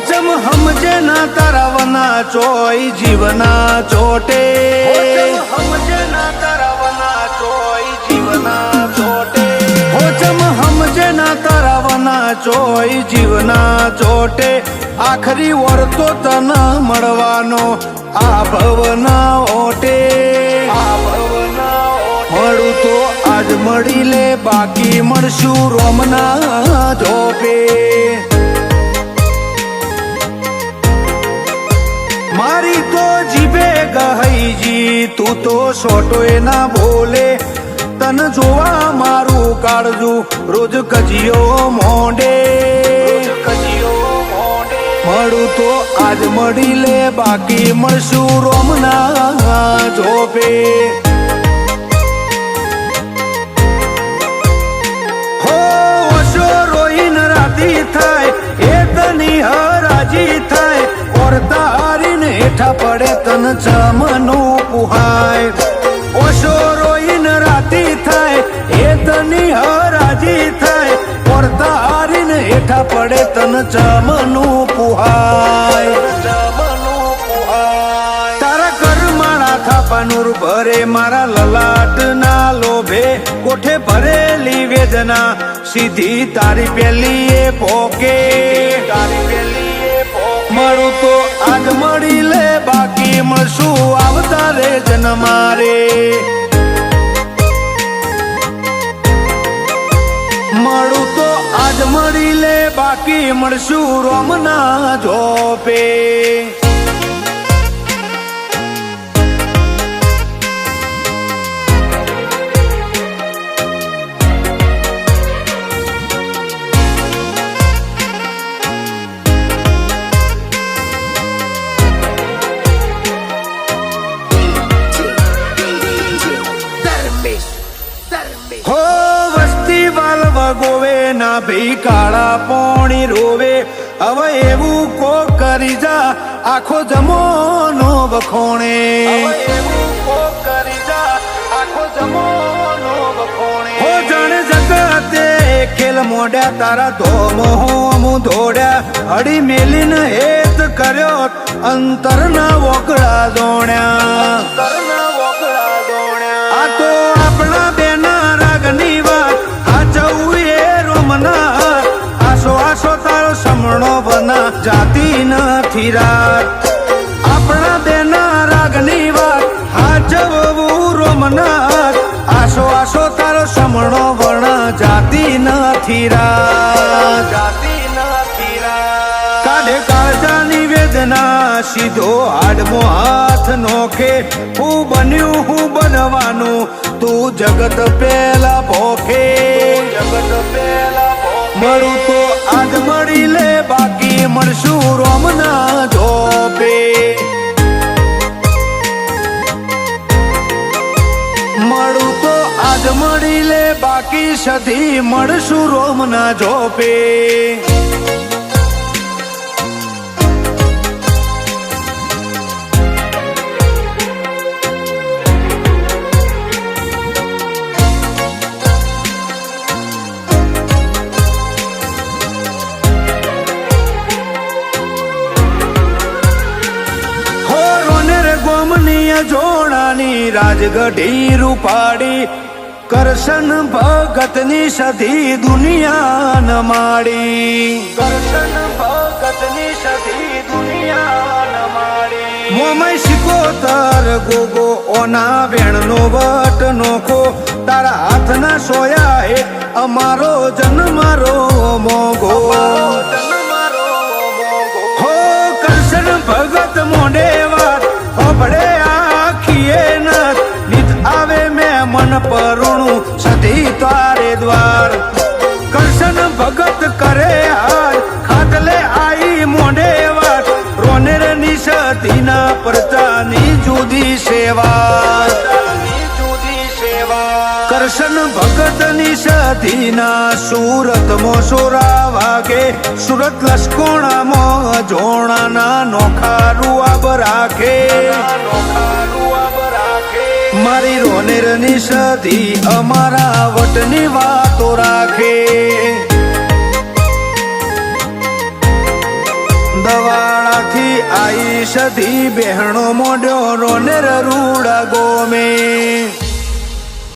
चम हमजे ना तारा वना चोई जीवना चोटे हमजे ना तारा वना चोई जीवना चोटे चम हमजे ना तारा वना चोई जीवना चोटे आखरी वर तो तना मळवानो आ भवना ओटे મળું તો આજ મળી લે બાકી મળશું રોમના જોપે મારી તો જીભે ગહઈજી તું તો સોટોય ના બોલે તન જોવા મારું કાળજું રોજ કજિયો મોંડે મળું તો આજ મળી લે બાકી મળશું રોમના જોપે હરાજી થાય ઓર તારીને હેઠા પડે તન ચમનું પુહાય ઓશો રોઈન રાતી થાય એ તની હરાજી થાય ઓર તારીને હેઠા પડે તન ચમનું પુહાય તારા કરમાળા થાપાનુર ભરે મારા લલાટ ના લોભે કોઠે ભરેલી વેદના સીધી તારી પેલી એ પોકે મળું તો આજ મળી લે બાકી મળશું આવતા રે જન્મારે મળું તો આજ મળી લે બાકી મળશું રોમના જોપે ગોવે ના ભઈ કાળા પોણી રોવે હવે એવું કો કરી जा આખો જમોનો વખોણે એવું કો કરી जा આખો જમોનો વખોણે હો જાણે જગતે ખેલ મોડ્યા તારા ધોમો હું દોડ્યા હડી મેલીને હેત કર્યો અંતરના વોકળા દોણ્યા આ તો આપણા બેના રાગની વાત આસો આસો તારો સમણો બના જાતી નથી રાત આપણા બેના રાગની વાત હાજવું રોમનાથ આસો આસો તારો સમણો બના જાતી નથી રાત કાઢે કાળજાની વેદના સીધો હાડમો હાથ નોખે હું બન્યું હું બનવાનું તું જગત પેલા ભોખે મળું તો આજ મળી લે બાકી મળશું રોમના જોપે મળું તો આજ મળી લે બાકી સધી મળશું રોમના જોપે જોડાની રાજગઢી રૂપાડી કરશન ભગતની સધી દુનિયા ન માડી કરશન ભગતની સધી દુનિયા ન માડી મોમય સિકોતર ગોગો ઓના વેણનો વટ નોખો તારા હાથના સોયા હે અમારો જન્મારો મોગો હો કરશન ભગત મોડે વાત ભડે આખીએ નથ નિત આવે મેં મન પરુણું સધી તારે દ્વાર કરશન ભગત કરે હાલ ખાટલે આઈ મોઢે વાત રોનેર ની સધીના પરચાની જુદી સેવા કરશન ભગત ની સધીના સુરત મો સોરા વાગે સુરત લસકોણામાં જોણાના નોખા રૂઆબ રાખે મારી રોનેર ની સધી અમારા વટની વાતો રાખે આઈ સધી બહેણો મોઢ્યો રોને રૂડા ગોમે